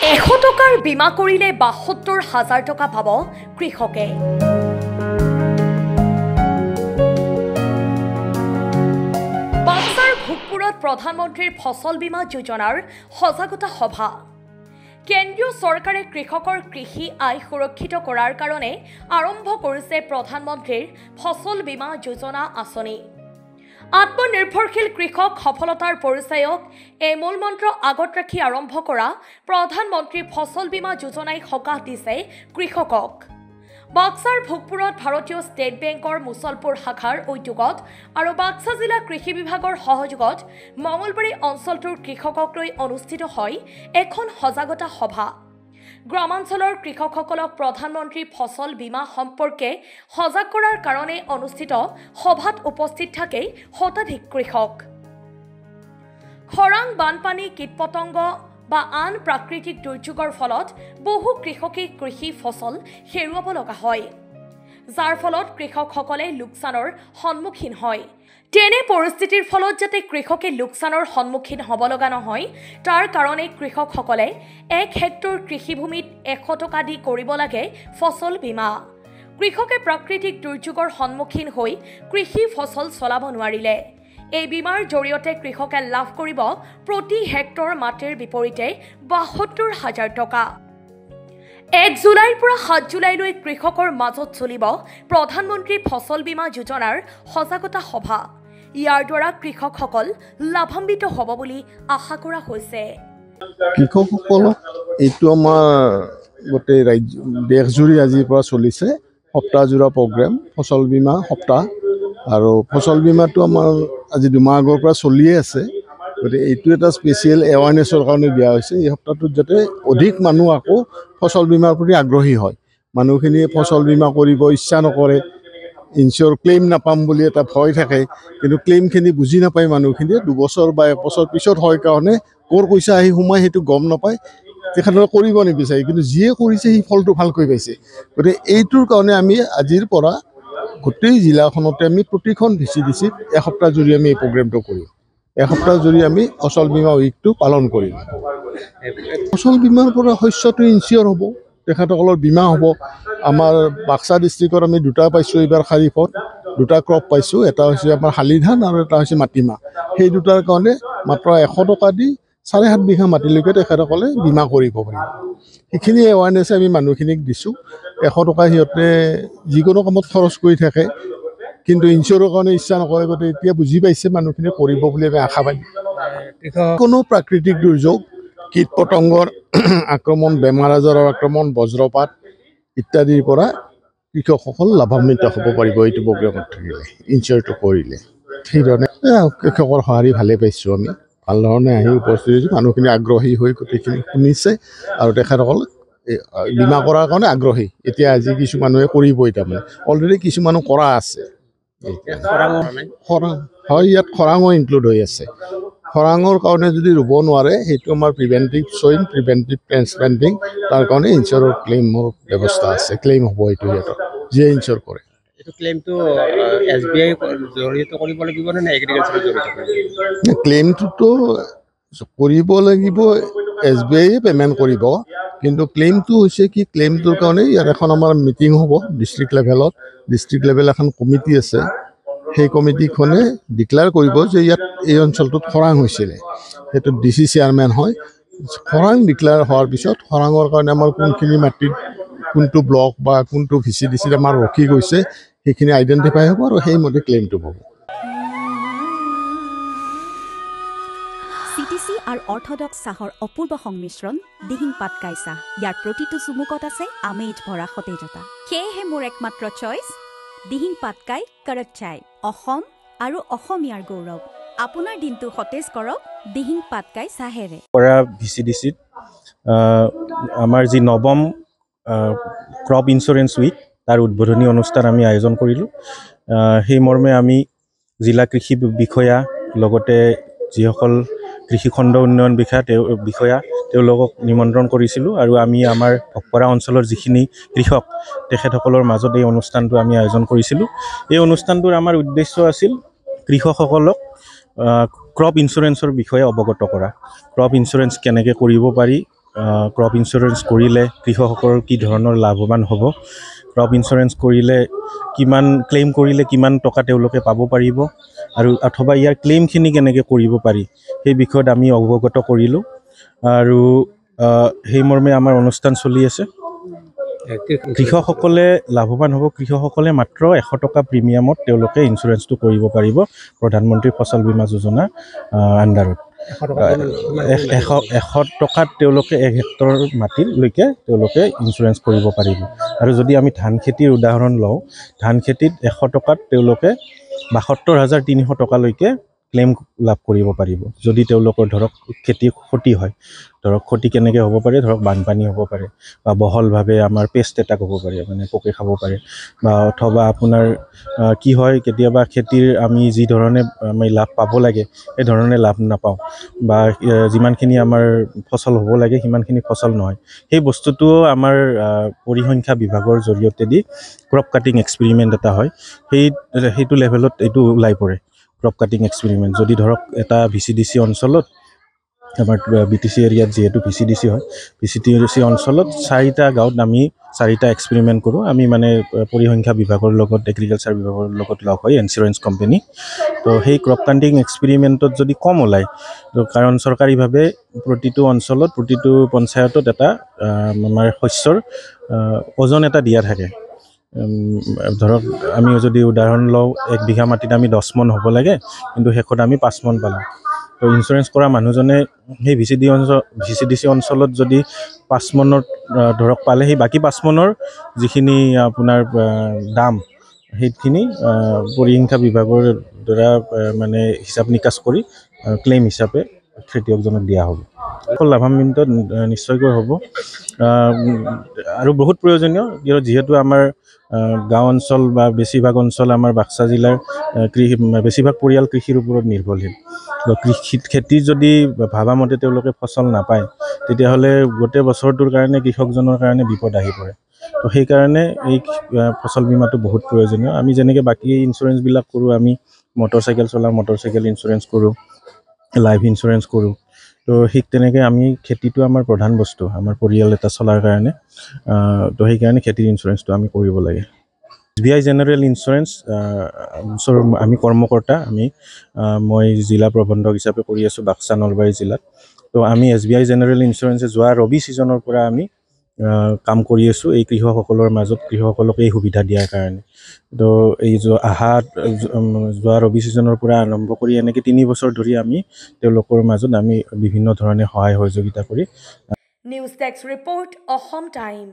100 টকাৰ বীমা কৰিলে ৭২,০০০ টকা পাব কৃষকে। বাক্সাৰ ভোগপুৰত প্ৰধানমন্ত্ৰীৰ ফচল বীমা যোজনাৰ সজাগতা সভা। কেন্দ্ৰীয় চৰকাৰে কৃষকৰ কৃষি আয় সুৰক্ষিত কৰাৰ কাৰণে আৰম্ভ কৰিছে প্ৰধানমন্ত্ৰীৰ ফচল বীমা যোজনা আঁচনি। আত্মনিৰ্ভৰশীল কৃষক সফলতাৰ পৰিচয়ক এই মূল মন্ত্ৰ আগত ৰাখি আৰম্ভ কৰা প্ৰধানমন্ত্ৰী ফচল বীমা যোজনাই সকাহ দিছে কৃষকক। বাক্সাৰ ভোগপুৰত ভাৰতীয় ষ্টেট বেংকৰ মুছলপুৰ শাখাৰ উদ্যোগত আৰু বাক্সা জিলা কৃষি বিভাগৰ সহযোগত মঙলবাৰী অঞ্চলটোৰ কৃষকক লৈ অনুষ্ঠিত হয় এখন সজাগতা সভা। গ্ৰামাঞ্চলৰ কৃষকসকলক প্ৰধানমন্ত্ৰী ফচল বীমা সম্পৰ্কে সজাগ কৰাৰ কাৰণে অনুষ্ঠিত সভাত উপস্থিত থাকে শতাধিক কৃষক। খৰাং, বানপানী, কীটপতংগ বা আন প্ৰাকৃতিক দুৰ্যোগৰ ফলত বহু কৃষকেই কৃষি ফচল হেৰুৱাব লগা হয়, যাৰ ফলত কৃষকসকলে লোকচানৰ সন্মুখীন হয়। তেনে পৰিস্থিতিৰ ফলত যাতে কৃষকে লোকচানৰ সন্মুখীন হ'ব লগা নহয়, তাৰ কাৰণে কৃষকসকলে 1 হেক্টৰ কৃষিভূমিত 100 টকা দি কৰিব লাগে ফচল বীমা। কৃষকে প্ৰাকৃতিক দুৰ্যোগৰ সন্মুখীন হৈ কৃষি ফচল চলাব নোৱাৰিলে এই বীমাৰ জৰিয়তে কৃষকে লাভ কৰিব প্ৰতি হেক্টৰ মাটিৰ বিপৰীতে ৭২,০০০ টকা। 1 জুলাইৰ পৰা 7 জুলাইলৈ কৃষকৰ মাজত চলিব প্ৰধানমন্ত্ৰী ফচল বীমা যোজনাৰ সজাগতা সভা। ইয়াৰ দ্বাৰা কৃষকসকল লাভান্বিত হ'ব বুলি আশা কৰা হৈছে। কৃষকসকলক এইটো আমাৰ গোটেই দেশজুৰি আজিৰ পৰা চলিছে সপ্তাহজোৰা প্ৰগ্ৰেম ফচল বীমা সপ্তাহ। আৰু ফচল বীমাটো আমাৰ আজি 2 মাহ আগৰ পৰা চলিয়ে আছে। গতিকে এইটো এটা স্পেচিয়েল এৱাৰনেছৰ কাৰণে দিয়া হৈছে এই সপ্তাহটোত, যাতে অধিক মানুহ আকৌ ফচল বীমাৰ প্ৰতি আগ্ৰহী হয়। মানুহখিনিয়ে ফচল বীমা কৰিব ইচ্ছা নকৰে, ইনচিয়ৰ ক্লেইম নাপাম বুলি এটা ভয় থাকে, কিন্তু ক্লেইমখিনি বুজি নাপায় মানুহখিনিয়ে। 2 বছৰ বা 1 বছৰ পিছত হয় কাৰণে ক'ৰ পইচা আহি সোমাই সেইটো গম নাপায়, তেখেতসকলে কৰিব নিবিচাৰে, কিন্তু যিয়ে কৰিছে সি ফলটো ভালকৈ পাইছে। গতিকে এইটোৰ কাৰণে আমি আজিৰ পৰা গোটেই জিলাখনতে আমি প্ৰতিখন VCDCত এসপ্তাহ জুৰি আমি এই প্ৰগ্ৰেমটো কৰিম। এসপ্তাহ জুৰি আমি ফচল বীমা উইকটো পালন কৰিম। ফচল বীমাৰ পৰা শস্যটো ইনচিয়ৰ হ'ব, তেখেতসকলৰ বীমা হ'ব। আমাৰ বাক্সা ডিষ্ট্ৰিক্টত আমি 2টা পাইছোঁ এইবাৰ খাৰিফত, 2টা ক্ৰপ পাইছোঁ। এটা হৈছে আমাৰ শালি ধান আৰু এটা হৈছে মাটিমাহ। সেই 2টাৰ কাৰণে মাত্ৰ 100 টকা দি 7.5 বিঘা মাটিলৈকে তেখেতসকলে বীমা কৰিব পাৰিব। সেইখিনি এৱাৰনেছ আমি মানুহখিনিক দিছোঁ। 100 টকা সিহঁতে যিকোনো কামত খৰচ কৰি থাকে, কিন্তু ইনচিয়ৰৰ কাৰণে ইচ্ছা নকৰে। গতিকে এতিয়া বুজি পাইছে মানুহখিনিয়ে কৰিব বুলি আমি আশাবাদী। কোনো প্ৰাকৃতিক দুৰ্যোগ, কীট পতংগৰ আক্ৰমণ, বেমাৰ আজাৰৰ আক্ৰমণ, বজ্ৰপাত ইত্যাদিৰ পৰা কৃষকসকল লাভান্বিত হ'ব পাৰিব এইটো প্ৰগ্ৰেমত থাকিলে, ইনচিয়ৰটো কৰিলে। সেইধৰণে কৃষকৰ সঁহাৰি ভালে পাইছোঁ আমি। ভাল ধৰণে আহি উপস্থিত হৈছোঁ, মানুহখিনি আগ্ৰহী হৈ গোটেইখিনি শুনিছে আৰু তেখেতসকল বীমা কৰাৰ কাৰণে আগ্ৰহী। এতিয়া আজি কিছু মানুহে কৰিবই, তাৰমানে অলৰেডি কিছুমানো কৰা আছে। খৰাং হয়, ইয়াত খৰাঙো ইনক্লুড হৈ আছে। খৰাঙৰ কাৰণে যদি ৰুব নোৱাৰে, সেইটো আমাৰ প্ৰিভেণ্টিভ ট্ৰেন্সপ্লান্টিং, তাৰ কাৰণে ইনচিয়ৰৰ ক্লেইমৰ ব্যৱস্থা আছে। ক্লেইম হ'ব এইটো সিহঁতৰ, যিয়ে ইনচিয়ৰ কৰে। এইটো ক্লেইমটো SBI জড়িত কৰিব লাগিব নে এগ্ৰিকালচাৰৰ জড়িত কৰিব লাগিব? ক্লেইমটোতো কৰিব লাগিব, SBI পে'মেণ্ট কৰিব, কিন্তু ক্লেইমটো হৈছে কি, ক্লেইমটোৰ কাৰণে ইয়াত এখন আমাৰ মিটিং হ'ব ডিষ্ট্ৰিক্ট লেভেলত। ডিষ্ট্ৰিক্ট লেভেল এখন কমিটি আছে, সেই কমিটিখনে ডিক্লেয়াৰ কৰিব যে ইয়াত এই অঞ্চলটোত খৰাং হৈছিলে। সেইটো DC চেয়াৰমেন হয়। খৰাং ডিক্লেয়াৰ হোৱাৰ পিছত খৰাঙৰ কাৰণে আমাৰ কোনখিনি মাটিত কোনটো ব্লক বা কোনটো VCDCত আমাৰ ৰখি গৈছে সেইখিনি আইডেণ্টিফাই হ'ব আৰু সেইমতে ক্লেইমটো হ'ব। CTC আৰু অৰ্থডক্স চাহৰ অপূৰ্ব সংমিশ্ৰণ দিহিং পাটকাই চাহ। ইয়াৰ প্ৰতিটো চুমুকত আছে আমেজ ভৰা সতেজতা। সেয়েহে মোৰ একমাত্ৰ চইচ দিহিং পাটকাই কৰক চাই। অসম আৰু অসমীয়াৰ গৌৰৱ। আপোনাৰ দিনটো সতেজ কৰক দিহিং পাটকাই চাহেৰে। VCDCত আমাৰ যি 9ম ক্ৰপ ইঞ্চুৰেঞ্চ উইক, তাৰ উদ্বোধনী অনুষ্ঠান আমি আয়োজন কৰিলোঁ। সেই মৰ্মে আমি জিলা কৃষি বিষয়া, লগতে যিসকল কৃষি খণ্ড উন্নয়ন বিষয়া তেওঁলোকক নিমন্ত্ৰণ কৰিছিলোঁ, আৰু আমি আমাৰ ভোগপাৰা অঞ্চলৰ যিখিনি কৃষক তেখেতসকলৰ মাজত এই অনুষ্ঠানটো আমি আয়োজন কৰিছিলোঁ। এই অনুষ্ঠানটোৰ আমাৰ উদ্দেশ্য আছিল কৃষকসকলক ক্ৰপ ইঞ্চুৰেঞ্চৰ বিষয়ে অৱগত কৰা, ক্ৰপ ইঞ্চুৰেঞ্চ কেনেকৈ কৰিব পাৰি, ক্ৰপ ইঞ্চুৰেঞ্চ কৰিলে কৃষকসকলৰ কি ধৰণৰ লাভৱান হ'ব, ক্ৰপ ইঞ্চুৰেঞ্চ কৰিলে কিমান ক্লেইম কৰিলে কিমান টকা তেওঁলোকে পাব পাৰিব আৰু অথবা ইয়াৰ ক্লেইমখিনি কেনেকৈ কৰিব পাৰি সেই বিষয়ত আমি অৱগত কৰিলোঁ। আৰু সেই মৰ্মে আমাৰ অনুষ্ঠান চলি আছে। কৃষকসকলে লাভৱান হ'ব। কৃষকসকলে মাত্ৰ 100 টকা প্ৰিমিয়ামত তেওঁলোকে ইঞ্চুৰেঞ্চটো কৰিব পাৰিব প্ৰধানমন্ত্ৰী ফচল বীমা যোজনা আণ্ডাৰত। 100 টকাত তেওঁলোকে 1 হেক্টৰ মাটিলৈকে তেওঁলোকে ইঞ্চুৰেঞ্চ কৰিব পাৰিব। আৰু যদি আমি ধান খেতিৰ উদাহৰণ লওঁ, ধান খেতিত 100 টকাত তেওঁলোকে 72,300 টকালৈকে ক্লেইম লাভ কৰিব পাৰিব। যদি তেওঁলোকৰ ধৰক খেতি ক্ষতি হয়, ধৰক ক্ষতি কেনেকৈ হ'ব পাৰে, ধৰক বানপানী হ'ব পাৰে বা বহলভাৱে আমাৰ পেষ্ট এটাক হ'ব পাৰে, মানে পোকে খাব পাৰে, বা অথবা আপোনাৰ কি হয় কেতিয়াবা খেতিৰ আমি যি ধৰণে আমি লাভ পাব লাগে সেই ধৰণে লাভ নাপাওঁ, বা যিমানখিনি আমাৰ ফচল হ'ব লাগে সিমানখিনি ফচল নহয়। সেই বস্তুটোও আমাৰ পৰিসংখ্যা বিভাগৰ জৰিয়তে দি ক্ৰপ কাটিং এক্সপেৰিমেণ্ট এটা হয়, সেইটো লেভেলত এইটো ওলাই পৰে ক্ৰপ কাটিং এক্সপেৰিমেণ্ট। যদি ধৰক এটা VCDC অঞ্চলত, আমাৰ BTC এৰিয়াত যিহেতু VCDC হয়, VCDC অঞ্চলত 4টা গাঁৱত আমি 4টা এক্সপেৰিমেণ্ট কৰোঁ। আমি মানে পৰিসংখ্যা বিভাগৰ লগত, এগ্ৰিকালচাৰ বিভাগৰ লগত লগ হৈ ইঞ্চুৰেঞ্চ কোম্পানী। তো সেই ক্ৰপ কাটিং এক্সপেৰিমেণ্টত যদি কম ওলায়, তো কাৰণ চৰকাৰীভাৱে প্ৰতিটো অঞ্চলত, প্ৰতিটো পঞ্চায়তত এটা আমাৰ শস্যৰ ওজন এটা দিয়া থাকে। ধৰক আমি যদি উদাহৰণ লওঁ, 1 বিঘা মাটিত আমি 10 মন হ'ব লাগে, কিন্তু শেষত আমি 5 মন পালোঁ। তো ইঞ্চুৰেঞ্চ কৰা মানুহজনে সেই VCDC অঞ্চলত যদি 5 মনত ধৰক পালে, সেই বাকী 5 মনৰ যিখিনি আপোনাৰ দাম, সেইখিনি পৰিসংখ্যা বিভাগৰ দ্বাৰা মানে হিচাপ নিকাচ কৰি ক্লেইম হিচাপে খেতিয়কজনক দিয়া হ'ব। লাভান্বিত নিশ্চয়কৈ হ'ব। আৰু বহুত প্ৰয়োজনীয়, যিহেতু আমাৰ গাঁও অঞ্চল বা বেছিভাগ অঞ্চল আমাৰ বাক্সা জিলাৰ বেছিভাগ পৰিয়াল কৃষিৰ ওপৰত নিৰ্ভৰশীল। খেতি যদি ভাবামতে তেওঁলোকে ফচল নাপায়, তেতিয়াহ'লে গোটেই বছৰটোৰ কাৰণে কৃষকজনৰ কাৰণে বিপদ আহি পৰে। তো সেইকাৰণে এই ফচল বীমাটো বহুত প্ৰয়োজনীয়। আমি যেনেকৈ বাকী ইঞ্চুৰেঞ্চবিলাক কৰোঁ, আমি মটৰচাইকেল চলাওঁ, মটৰচাইকেল ইঞ্চুৰেঞ্চ কৰোঁ, লাইফ ইঞ্চুৰেঞ্চ কৰোঁ। তো ঠিক তেনেকৈ আমি খেতিটো আমাৰ প্ৰধান বস্তু আমাৰ পৰিয়াল এটা চলাৰ কাৰণে। তো সেইকাৰণে খেতিৰ ইঞ্চুৰেঞ্চটো আমি কৰিব লাগে। SBI জেনেৰেল ইঞ্চুৰেঞ্চ আমি কৰ্মকৰ্তা, মই জিলা প্ৰবন্ধক হিচাপে কৰি আছোঁ বাক্সা নলবাৰী জিলাত। তো আমি SBI জেনেৰেল ইঞ্চুৰেঞ্চে যোৱা ৰবি ছিজনৰ পৰা আমি কাম কৰি আছোঁ এই কৃষকসকলৰ মাজত, কৃষকসকলক এই সুবিধা দিয়াৰ কাৰণে। তো এই যোৱা ৰবি ছিজনৰ পৰা আৰম্ভ কৰি এনেকৈ 3 বছৰ ধৰি আমি তেওঁলোকৰ মাজত আমি বিভিন্ন ধৰণে সহায় সহযোগিতা কৰি। News desk report, Assam time.